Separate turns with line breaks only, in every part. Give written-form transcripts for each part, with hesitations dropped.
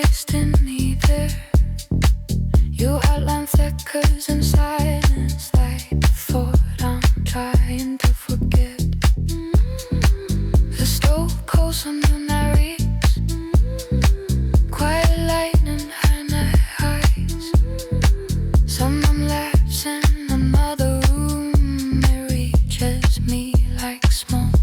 tasting me there. You outline thick and silence like the thought I'm trying to forget. The stove cold sun that reads, quiet lightning, high night highs. Some I'm lapse in another room, it reaches me like smoke.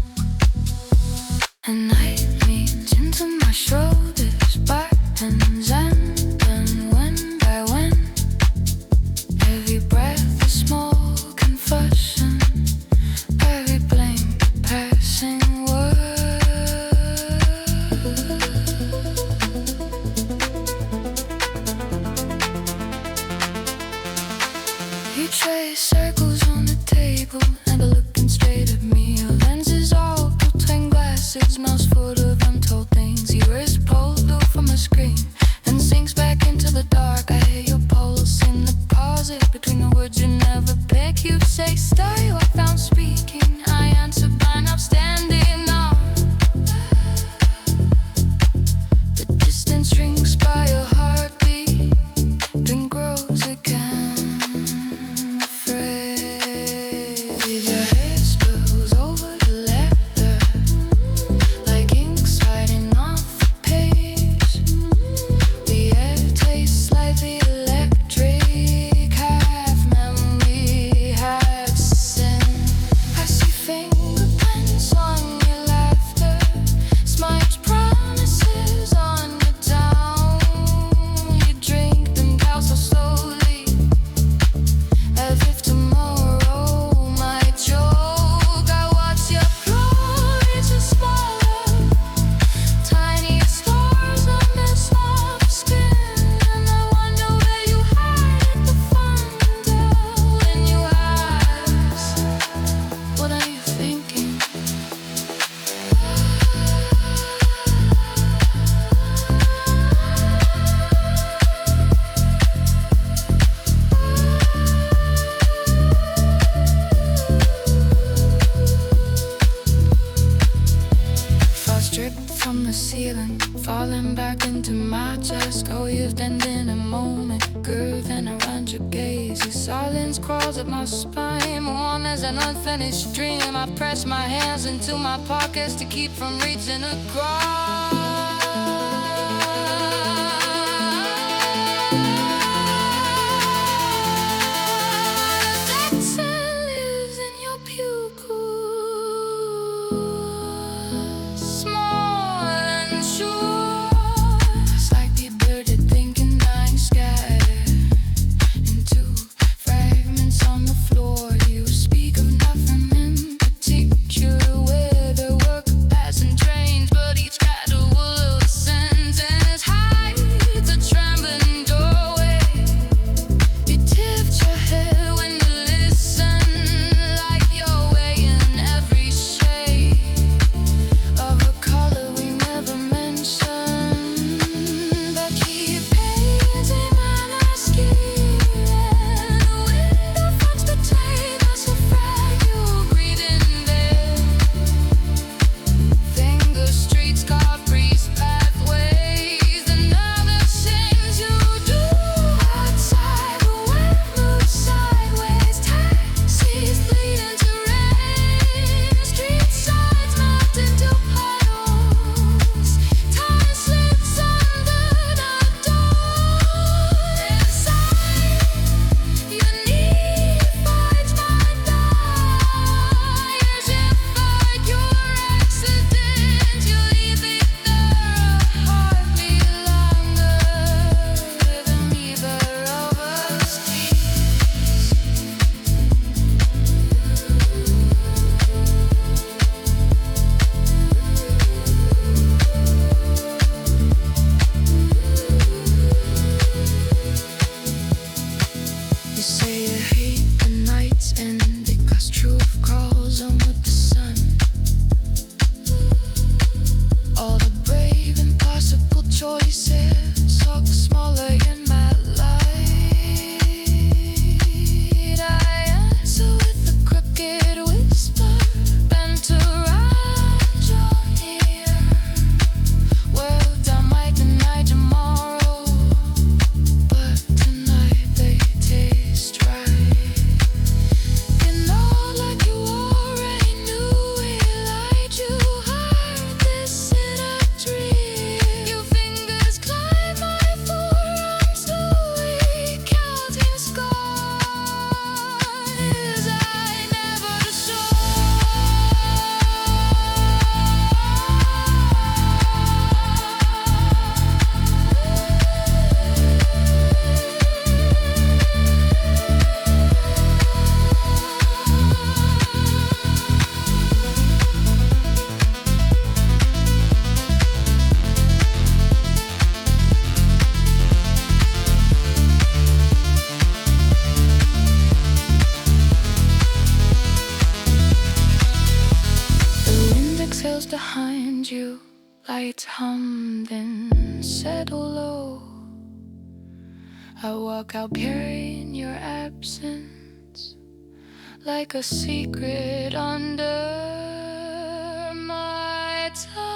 And night leans into my shoulders, buttons undone one by one. Every breath a small confession, every blink a passing word. You trace circles on the table, never looking straight at me. Your lenses all pretend glasses, mouths full of untold things. Your wrist pulled off from a screen and sinks back into the dark. I hear your pulse in the pauses between the words you never pick. You say stay, I found speaking. I answer by now standing on. The distance shrinks by a heartbeat, then grows again. Afraid your head spills over the leather like ink sliding off the page. The air tastes slightly electric, half memory, half sin. I see fingerprints on your laughter, smudged promises on your tongue. You drink them down so slowly, as if tomorrow might choke. I watch your glory just swallow tiny scars on the soft skin, and I wonder where you hide the thunder when you ask, what are you thinking? Thoughts drip from the ceiling, falling back into my chest. Oh, you've been in a moment, curving around your gaze. Your silence crawls up my spine, warm as an unfinished dream. I press my hands into my pockets to keep from reaching across. Accent lives in your pupils, small and sure. It's like the birded thinking I'm scattered into fragments on the floor. You speak of nothing in particular, where there were passing trains, but each got away. behind you, lights hummed and settle low. I walk out carrying your absence like a secret under my tongue.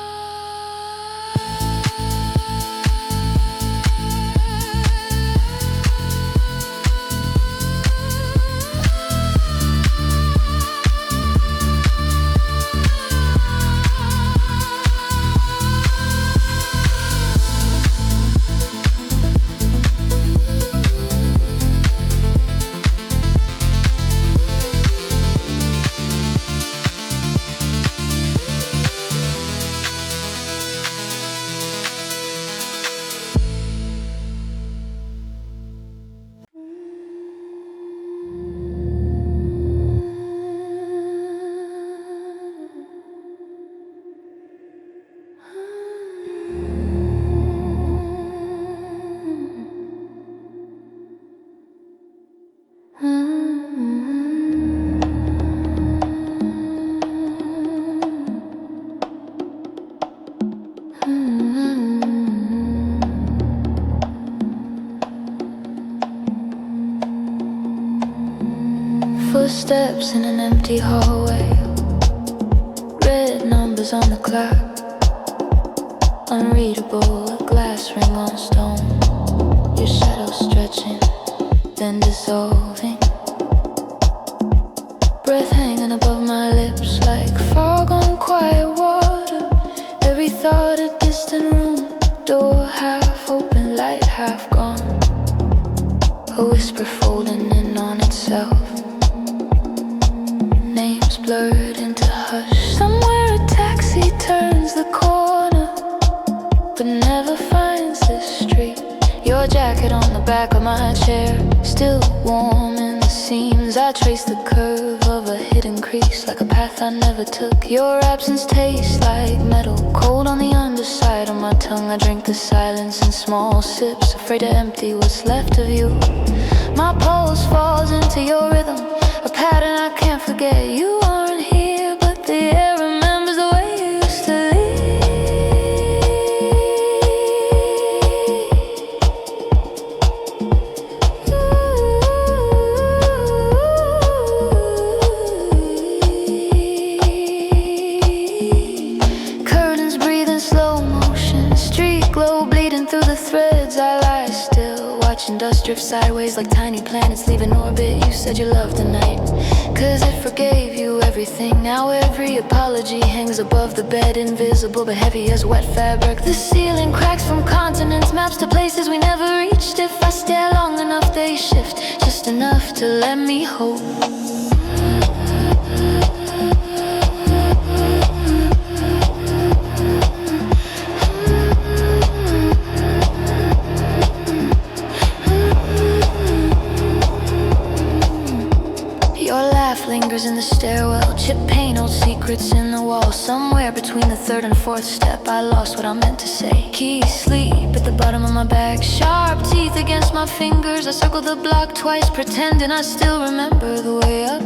Footsteps in an empty hallway, red numbers on the clock, unreadable, a glass ring on stone. Your shadow stretching, then dissolving. Breath hanging above my lips like fog on quiet water. Every thought a distant room, door half open, light half gone. A whisper folding in on itself. Names blurred into hush. Somewhere a taxi turns the corner, but never finds this street. Your jacket on the back of my chair, still warm in the seams. I trace the curve of a hidden crease, like a path I never took. Your absence tastes like metal, cold on the underside of my tongue. I drink the silence in small sips, afraid to empty what's left of you. My pulse falls into your rhythm, a pattern I can't forget. You aren't here, but the air remembers the way you used to leave. Curtains breathe in slow motion, street glow bleeding through the threads. I lie still, watching dust drift sideways like tiny planets leaving orbit. You said you loved the night, 'cause it forgave you everything. Now every apology hangs above the bed, invisible but heavy as wet fabric. The ceiling cracks from continents, maps to places we never reached. If I stare long enough they shift, just enough to let me hope. Lingers in the stairwell, chip paint, old secrets in the wall. Somewhere between the third and fourth step, I lost what I meant to say. Keys sleep at the bottom of my bag, sharp teeth against my fingers. I circle the block twice, pretending I still remember the way up.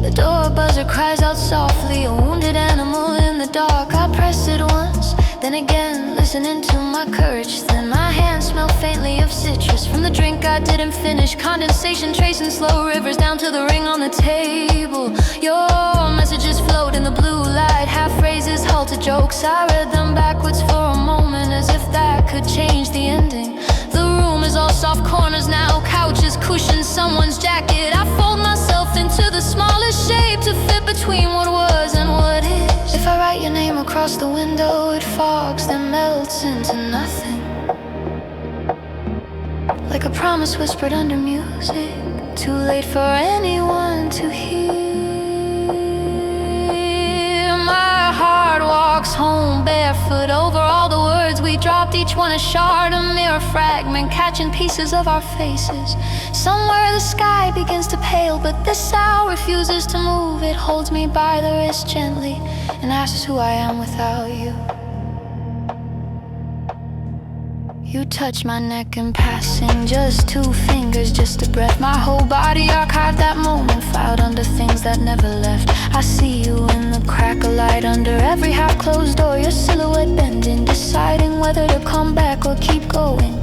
The door buzzer cries out softly, a wounded animal in the dark. I press it once, then again, listening to my courage. Then my hands smell faintly of citrus from the drink I didn't finish. Condensation tracing slow rivers down to the ring on the table. Your messages float in the blue light, half phrases, halted jokes. I read them backwards for a moment, as if that could change the ending. The room is all soft corners now, couches, cushions, someone's jacket. I fold myself into the smallest shape to fit between what was and what is. If I write your name across the window, it fogs, then melts into nothing. Like a promise whispered under music, too late for anyone to hear. My heart walks home barefoot over all the words we dropped, each one a shard, a mirror fragment, catching pieces of our faces. Somewhere the sky begins to pale, but this hour refuses to move. It holds me by the wrist gently and asks who I am without you. You touch my neck in passing, just 2 fingers, just a breath. My whole body archived that moment, filed under things that never left. I see you in the crack of light, under every half-closed door, your silhouette bending, deciding whether to come back or keep going.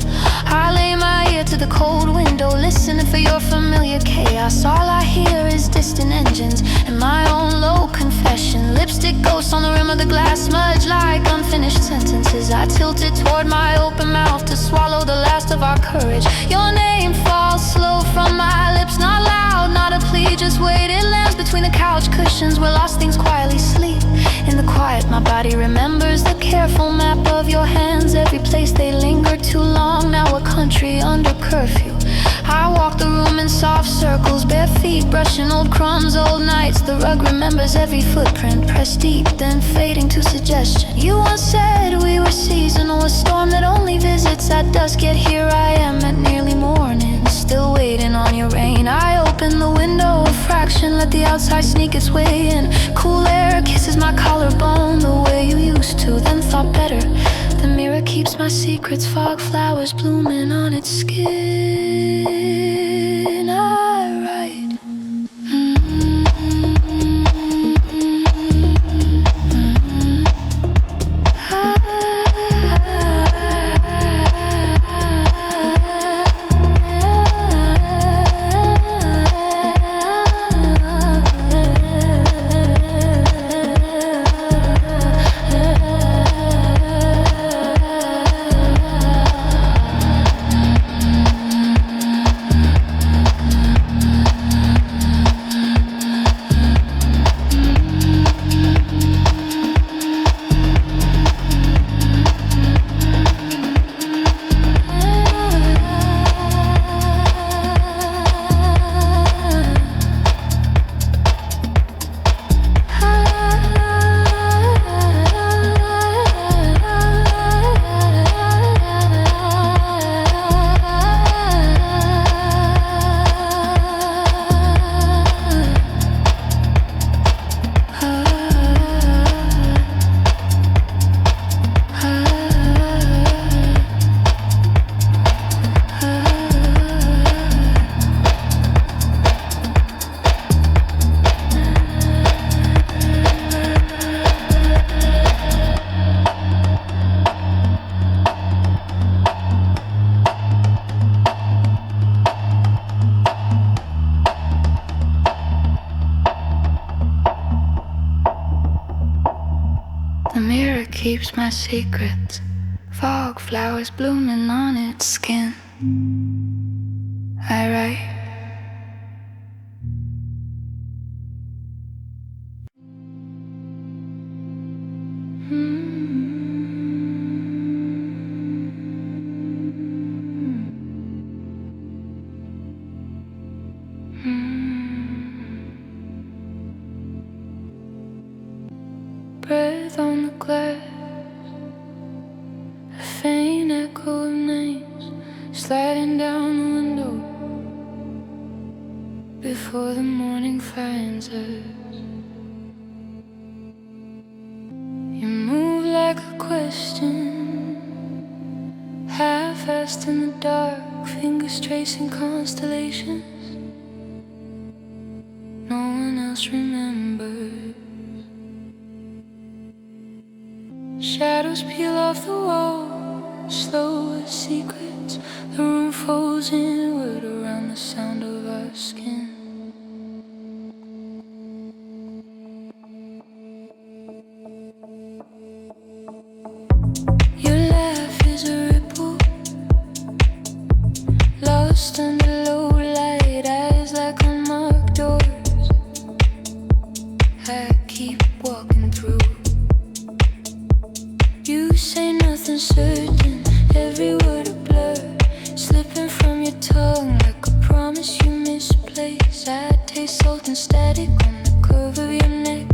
I lay my ear to the cold window, listening for your familiar chaos. All I hear is distant engines and my own low confession. Lipstick ghosts on the rim of the glass, smudge like unfinished sentences. I tilted toward my open mouth to swallow the last of our courage. Your name falls slow from my lips, not loud, not a plea, just weight. It lands between the couch cushions where lost things quietly sleep. In the quiet, my body remembers the careful map of your hands, every place they linger too long. Now a country under curfew. I walk the room in soft circles, bare feet brushing old crumbs, old nights. The rug remembers every footprint, pressed deep, then fading to suggestion. You once said we were seasonal, a storm that only visits at dusk. Yet here I am at nearly morning, still waiting on your rain. I open the window a fraction, let the outside sneak its way in. Cool air kisses my collarbone the way you used to, then thought better. The mirror keeps my secrets, fog flowers blooming on its skin. I write. The mirror keeps my secrets, fog flowers blooming on its skin. I write. Breath on the glass, a faint echo of names sliding down the window before the morning finds us. You move like a question, half-assed in the dark, fingers tracing constellations no one else remembers. Shadows peel off the wall, slow as secrets. The room folds inward around the sound of our skin. Your laugh is a ripple, lost under low light, eyes like unmarked doors. I keep walking through. You say nothing certain, every word a blur, slipping from your tongue like a promise you misplace. I taste salt and static on the curve of your neck,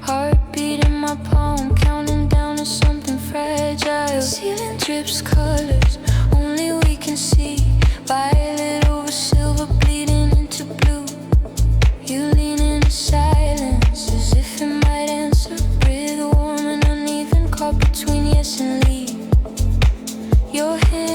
heartbeat in my palm, counting down to something fragile. Ceiling drips colors, only we can see, violet over silver bleeding into blue. You lean into silence as if it might answer, breathe warm and uneven, caught between yes and leave. Your hand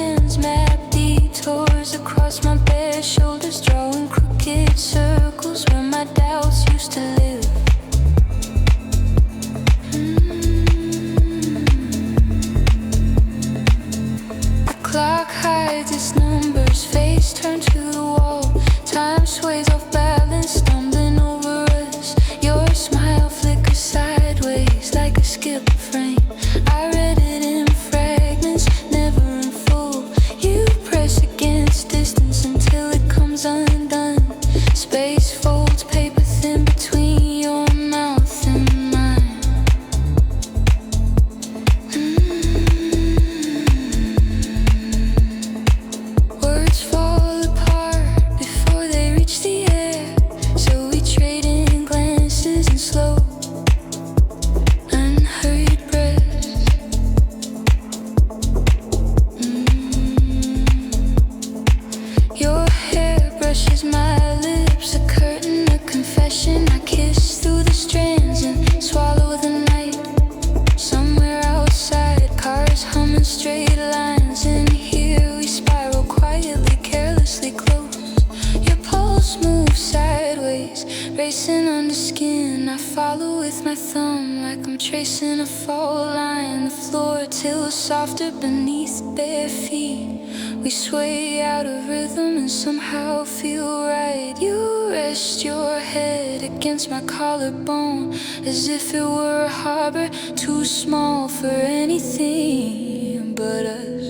follow with my thumb like I'm tracing a fault line. The floor tilts softer beneath bare feet. We sway out of rhythm and somehow feel right. You rest your head against my collarbone as if it were a harbor too small for anything but us.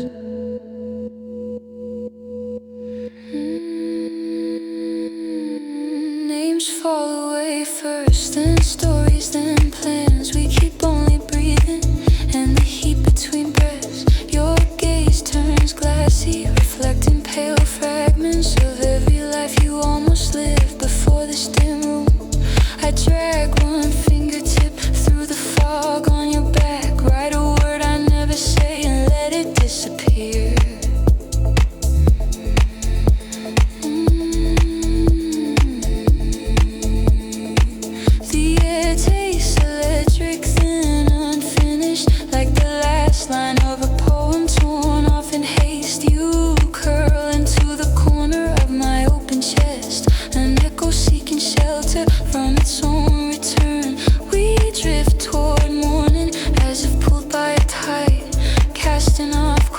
Names fall away first, then stories, then plans. We keep only breathing, and the heat between breaths. Your gaze turns glassy, reflecting pale fragments of every life you almost lived before this dim room. I drag one fingertip through the fog on your back. Write a word I never say and let it disappear.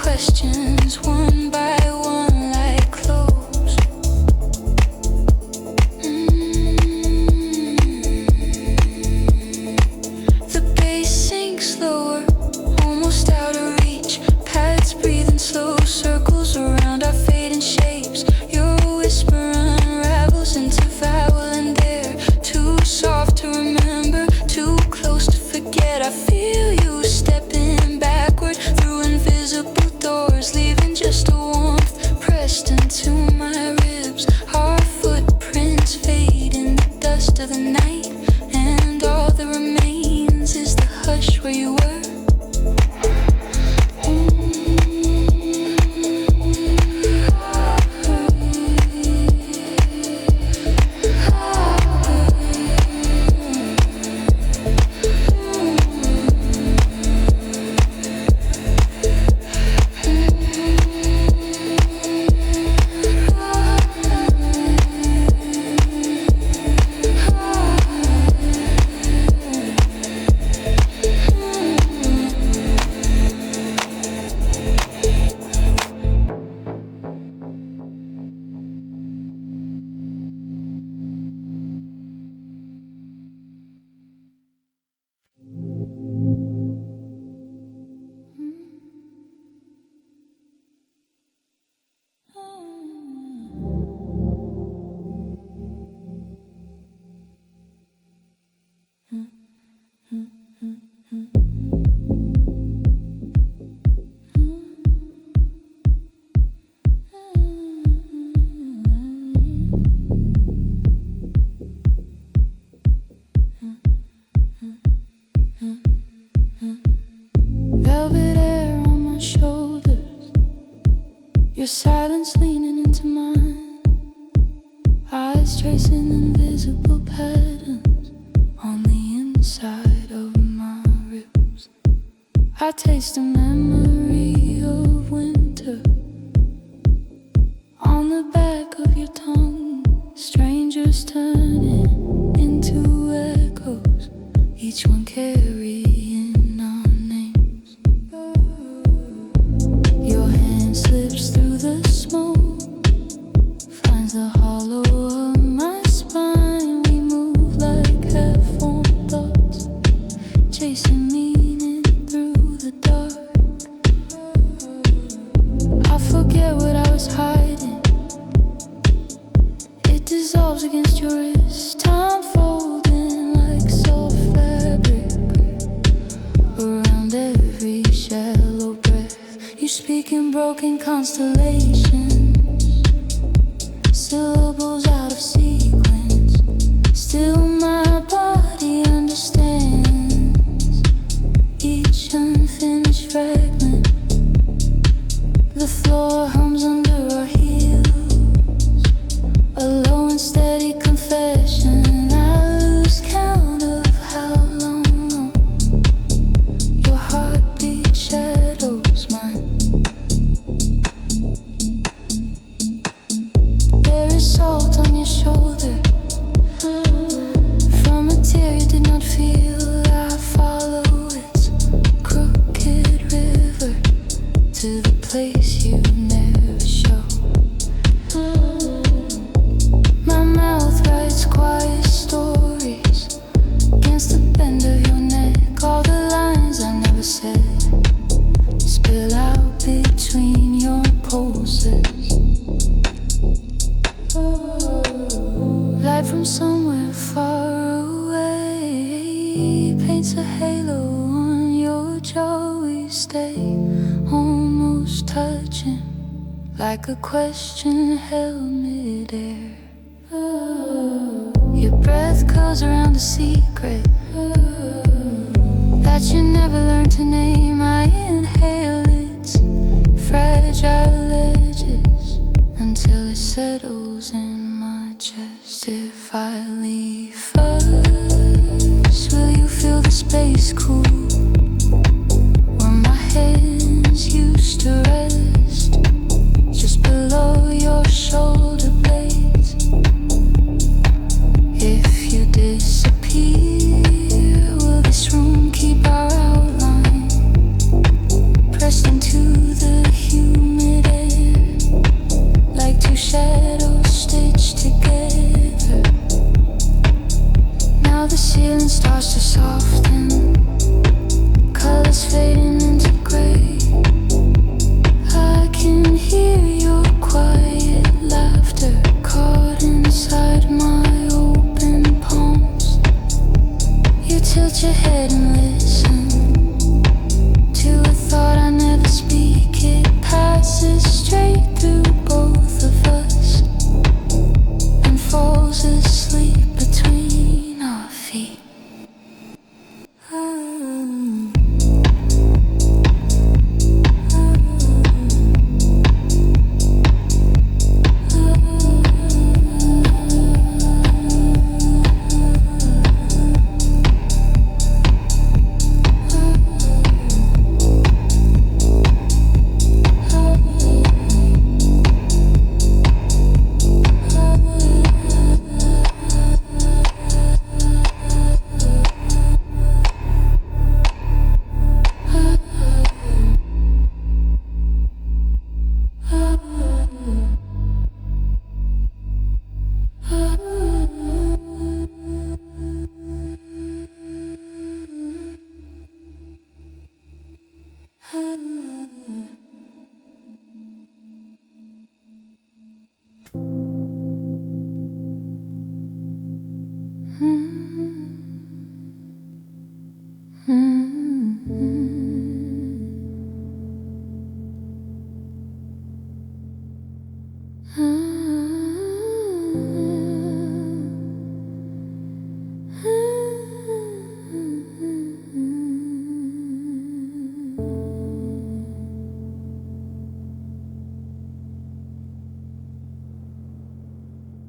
Questions one by one like clothes. The bass sinks lower, almost out of reach. Pads breathing slow circles around our fading shapes. Your whisper unravels into vowel and dare. Too soft to remember, too close to forget. I feel you stepping backward through invisible doors, leaving just a warmth pressed into my ribs. Our footprints fade in the dust of the night, and all that remains is the hush where you were. Velvet air on my shoulders, your silence leaning into mine. Eyes tracing invisible patterns on the inside of my ribs. I taste a memory of winter on the back of your tongue. Strangers turning into echoes, each one carrying our names. Your hand slips through the smoke, finds the hollow of my spine. We move like half-formed thoughts, chasing meaning through the dark. I forget what I was hiding. It dissolves against your wrist. Time folding like soft fabric around every shallow breath. You speak in broken constellations, syllables out of sequence. Still my body understands each unfinished fragment. The floor hums under our heels, a low and steady confession. I lose count of how long your heartbeat shadows mine. There is salt feel I follow its crooked river to the place you never show. My mouth writes quiet stories against the bend of your neck. All the lines I never said spill out between your pulses. Light from somewhere far away paints a halo on your jaw. We stay almost touching, like a question held midair. Your breath curls around a secret that you never learned to name. I inhale its fragile edges until it settles in my chest. If I leave first, will you feel the space cool where my hands used to rest, just below your shoulder blades? If you disappear, will this room keep our outline pressed into the humid air, like two shadows stitched together? Now the ceiling starts to soften, colors fading into gray. I can hear your quiet laughter caught inside my open palms. You tilt your head and listen to a thought I never speak. It passes straight through both of us and falls asleep between our feet.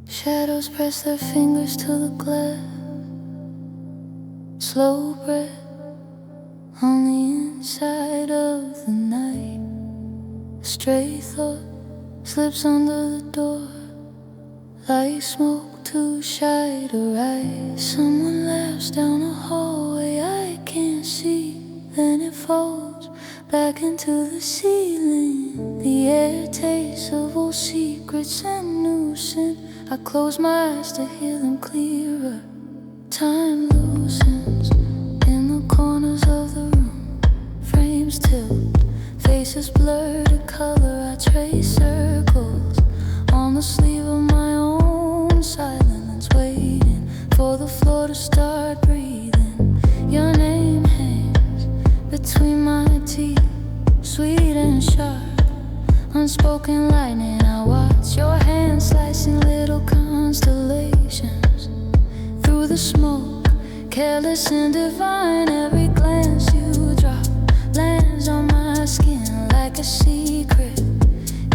Shadows press their fingers to the glass. Slow breath on the inside of the night. A stray thought slips under the door, like smoke too shy to rise. Someone laughs down a hallway I can't see, then it falls back into the ceiling. The air tastes of old secrets and new sin. I close my eyes to hear them clearer. Time loosens in the corners of the room. Frames tilt, faces blur to color. I trace circles on the sleeve of my own silence, waiting for the floor to start breathing. Your name hangs between my teeth, sweet and sharp, unspoken lightning. I watch your hands slicing little constellations through the smoke, careless and divine. Every glance you drop lands on my skin like a secret.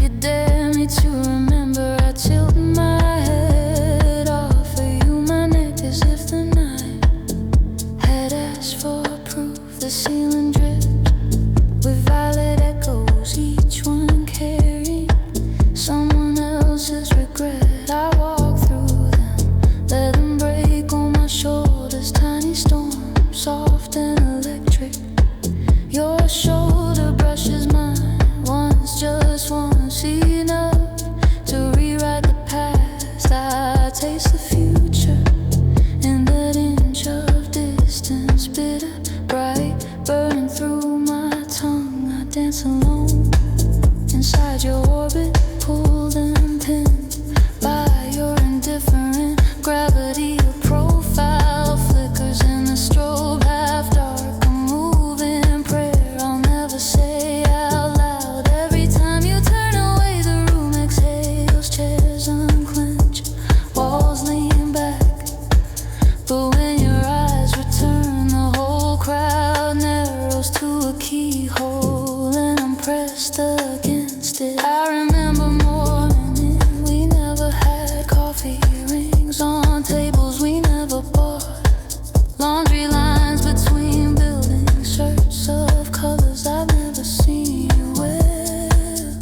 You dare me to remember. I tilt my head off of you, my neck, as if the night had asked for proof. The ceiling drips with violet echoes, each one carrying someone else's regret. I walk through them, let them break on my shoulders. Tiny storms fragrance bitter, bright, burning through my tongue. I dance alone inside your orbit, pulled and pinned by your indifferent gravity. Your profile flickers in a strobe, half dark, a moving prayer I'll never say out loud. Every time you turn away, the room exhales, chairs unclench, walls lean back. But when your eyes return, the whole crowd narrows to a keyhole, and I'm pressed against it. I remember morning, we never had coffee, rings on tables we never bought, laundry lines between buildings, shirts of colors I've never seen you wear.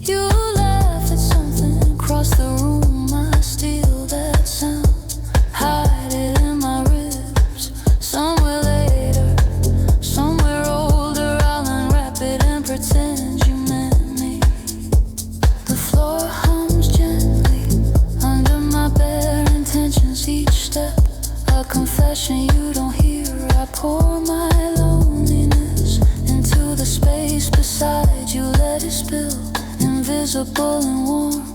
You laugh at something across the room, I steal that sound, hide it in my ribs. Somewhere later, somewhere older, I'll unwrap it and pretend you meant me. The floor hums gently under my bare intentions. Each step a confession you don't hear. I pour my loneliness into the space beside you. Let it spill, invisible and warm.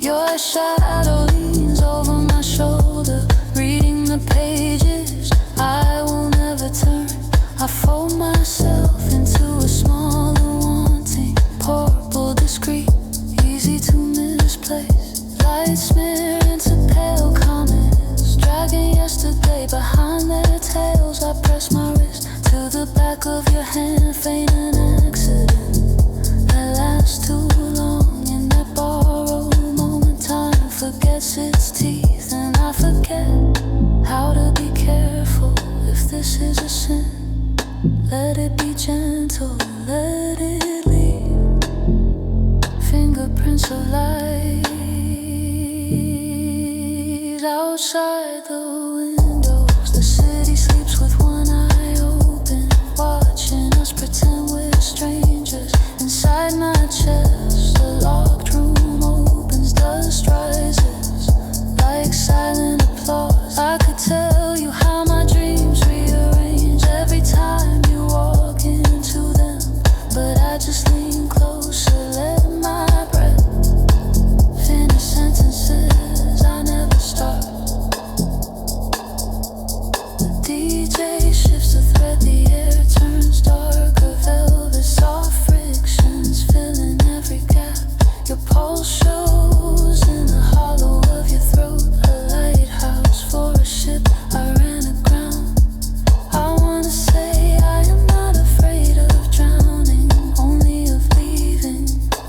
Your shadow leans over my shoulder, reading the pages I will never turn. I fold myself into a smaller wanting, purple, discreet, easy to misplace. Lights smear into pale comments, dragging yesterday behind their tails. I press my wrist to the back of your hand, feign an accident that lasts too long. In that borrowed moment, time forgets its teeth, and I forget how to be careful. If this is a sin, let it be gentle, let it leave fingerprints of light outside the windows. The city sleeps with one eye open, watching us pretend we're strangers. Inside my chest, the locked room opens, dust rises like silent applause. I could tell you how my dreams rearrange every time you walk into them, but I just lean closer, let my breath finish sentences I never start. The DJ shifts the thread, the air turns darker, velvet, soft frictions filling every gap. Your pulse shows in the hollow of your throat, a lighthouse for a ship I ran aground. I wanna say I am not afraid of drowning, only of leaving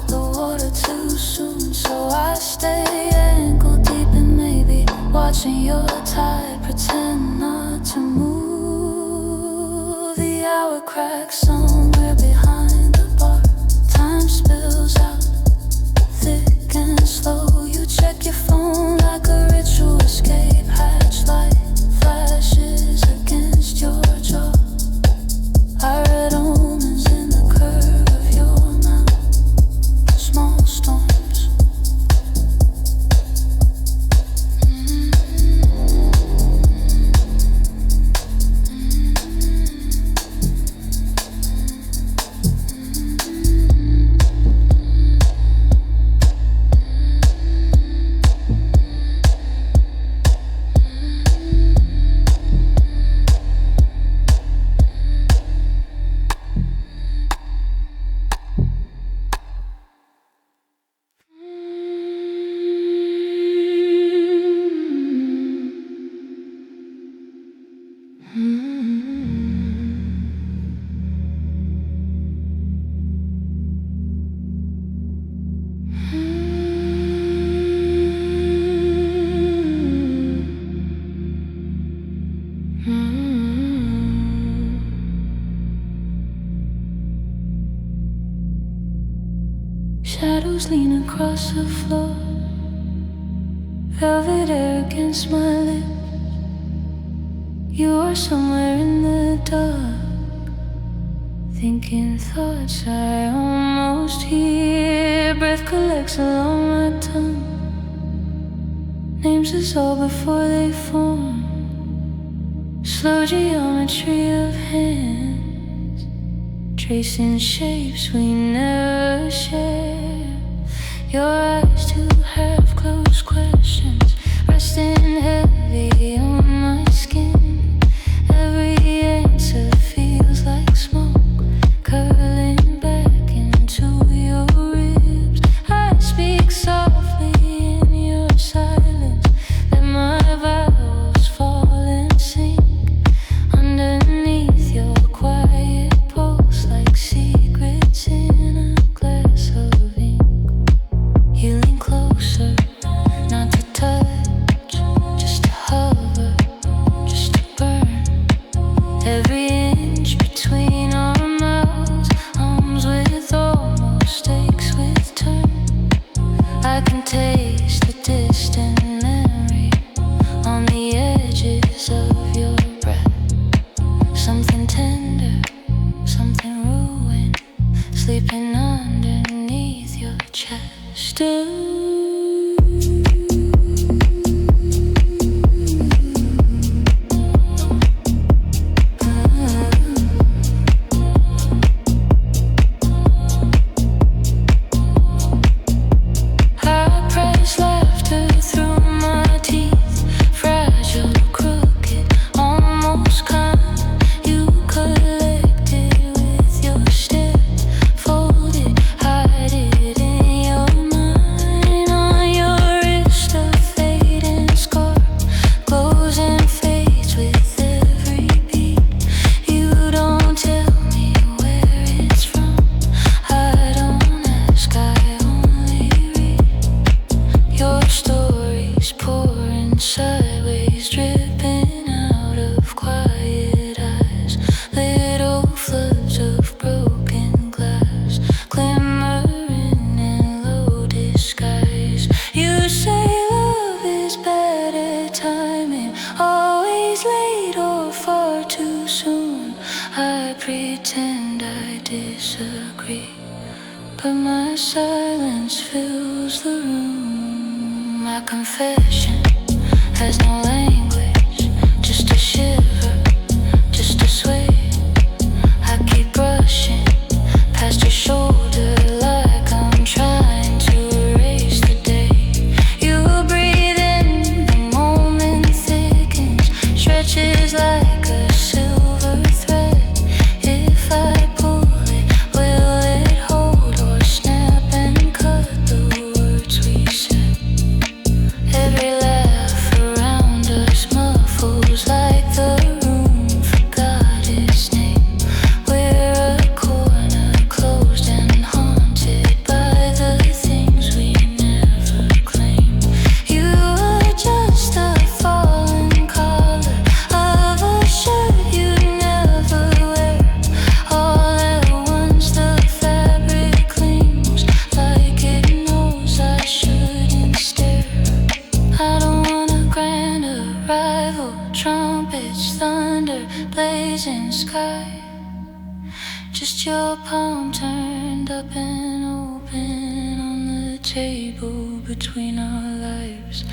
the water too soon. So I stay ankle deep and maybe watching your tide, pretend not to move. The hour cracks somewhere behind the bar, time spills out thick and slow. You check your phone like a ritual escape hatch, light flashes against your jaw. I read omens in the curve of your mouth, small storms. Shadows lean across the floor, velvet air against my lips. You are somewhere in the dark, thinking thoughts I almost hear. Breath collects along my tongue, names us all before they form. slow geometry of hands, tracing shapes we never share. Your eyes too half closed questions, resting heavy on my skin. Every answer feels like smoke, curling back into your ribs. I speak softly in your silence, let my vowels fall and sink underneath your quiet pulse, like secrets in a glass of ink. You lean closer, not to touch, just to hover, just to burn. Every inch between our mouths, arms with almost aches with turn. I can taste the distant memory on the edges of your breath. Something tender, something ruined, sleeping underneath your chest. I press laughter through my teeth, fragile, crooked, almost kind. You collect it with your step, fold it, hide it in your mind. On your wrist a fading scar, glows and fades with every beat. You don't tell me where it's from, I don't ask, I only read. Your stories pouring sideways, dripping out of quiet eyes. Little floods of broken glass, glimmering in low disguise. You say love is bad at timing, always late or far too soon. I pretend I disagree, but my silence fills the room. My confession has no language, just a shiver, just a sway. I keep brushing past your shoulder like I'm trying to erase the day. You breathe in, the moment thickens, stretches like a silver thread. If I pull it, will it hold or snap and cut the words we said? Every laugh around us muffles like the room forgot its name. We're a corner closed and haunted by the things we never claimed. You are just a fallen collar of a shirt you never wear. All at once the fabric clings like it knows I shouldn't stare. I don't want a grand arrival, trumpets, thunder, blazing sky. Just your palm turned up and open on the table between our lives.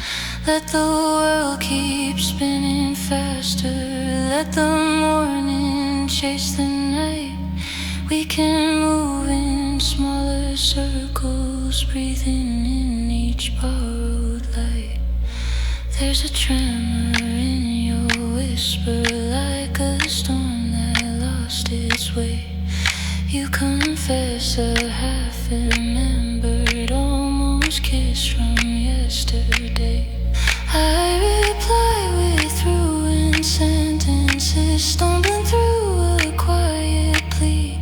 Let the world keep spinning faster, let the morning chase the night. We can move in smaller circles, breathing in each borrowed light. There's a tremor in your whisper, like a storm that lost its way. You confess a half-remembered, almost kiss from yesterday. I reply with ruined sentences, stumbling through a quiet plea.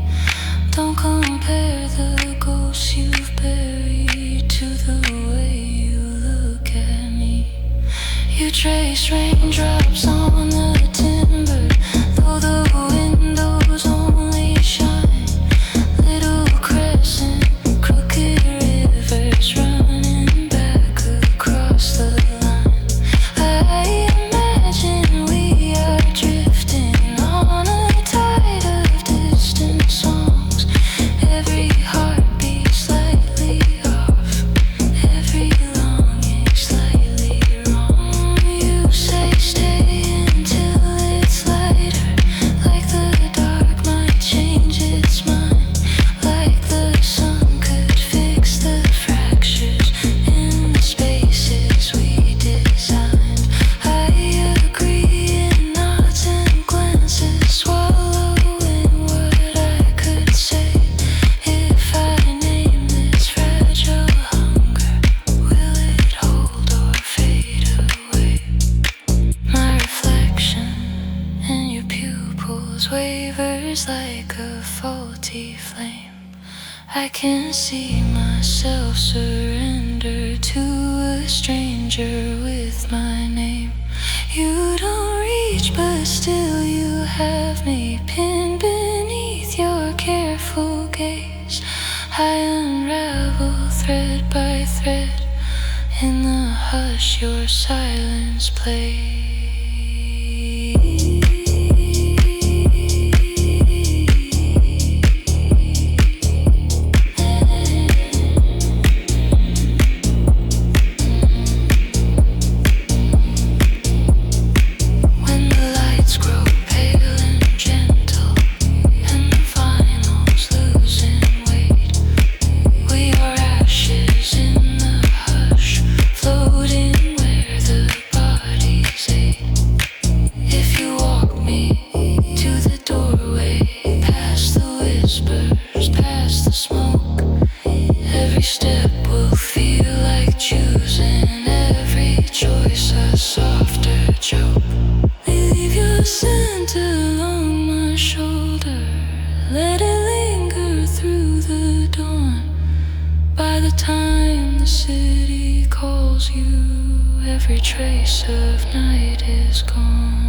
Don't compare the ghosts you've buried to the way you look at me. You trace raindrops on the timber, though the windows only shine. Little crescent, crooked wavers like a faulty flame. I can see myself surrender to a stranger with my name. You don't reach, but still you have me pinned beneath your careful gaze. I unravel thread by thread. In the hush, your silence plays. Past the smoke, every step will feel like choosing, every choice a softer joke. Leave your scent along my shoulder, let it linger through the dawn. By the time the city calls you, every trace of night is gone.